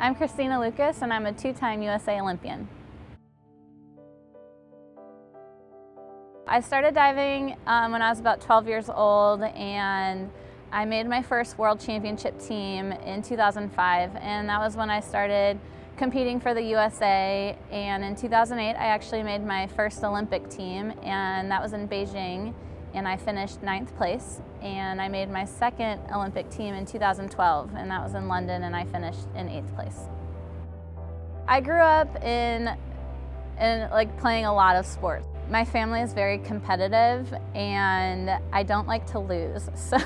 I'm Christina Loucas, and I'm a two-time USA Olympian. I started diving when I was about 12 years old, and I made my first World Championship team in 2005, and that was when I started competing for the USA. And in 2008, I actually made my first Olympic team, and that was in Beijing, and I finished 9th place. And I made my second Olympic team in 2012, and that was in London, and I finished in 8th place. I grew up in playing a lot of sports. My family is very competitive, and I don't like to lose, so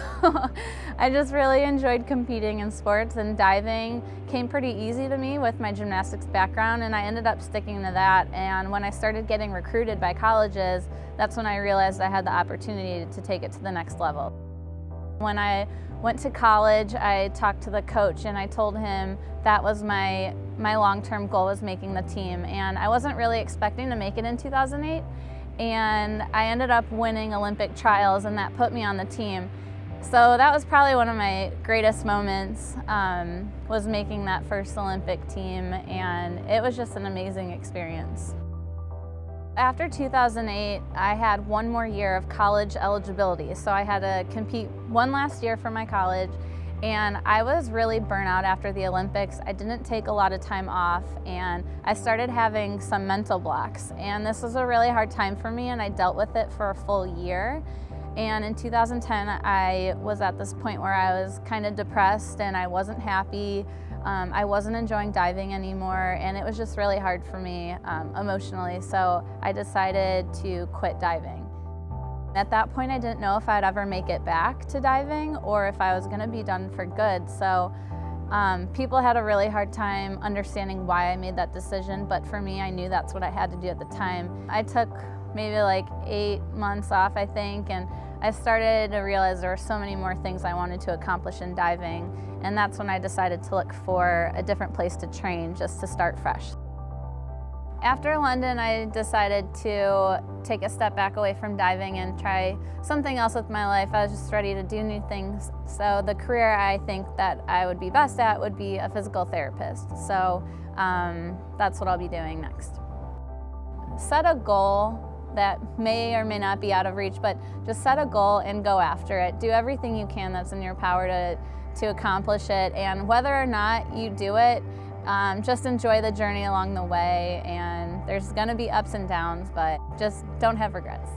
I just really enjoyed competing in sports, and diving came pretty easy to me with my gymnastics background, and I ended up sticking to that. And when I started getting recruited by colleges, that's when I realized I had the opportunity to take it to the next level. When I went to college, I talked to the coach, and I told him that was my long-term goal, was making the team, and I wasn't really expecting to make it in 2008. And I ended up winning Olympic trials, and that put me on the team. So that was probably one of my greatest moments, was making that first Olympic team, and it was just an amazing experience. After 2008, I had one more year of college eligibility, so I had to compete one last year for my college, and I was really burnt out after the Olympics. I didn't take a lot of time off, and I started having some mental blocks, and this was a really hard time for me, and I dealt with it for a full year. And in 2010, I was at this point where I was kind of depressed, and I wasn't happy. I wasn't enjoying diving anymore, and it was just really hard for me emotionally, so I decided to quit diving. At that point, I didn't know if I'd ever make it back to diving or if I was going to be done for good. So people had a really hard time understanding why I made that decision, but for me, I knew that's what I had to do at the time. I took maybe like 8 months off, I think, and I started to realize there were so many more things I wanted to accomplish in diving, and that's when I decided to look for a different place to train, just to start fresh. After London, I decided to take a step back away from diving and try something else with my life. I was just ready to do new things. So the career I think that I would be best at would be a physical therapist. So that's what I'll be doing next. Set a goal that may or may not be out of reach, but just set a goal and go after it. Do everything you can that's in your power to accomplish it, and whether or not you do it, just enjoy the journey along the way, and there's gonna be ups and downs, but just don't have regrets.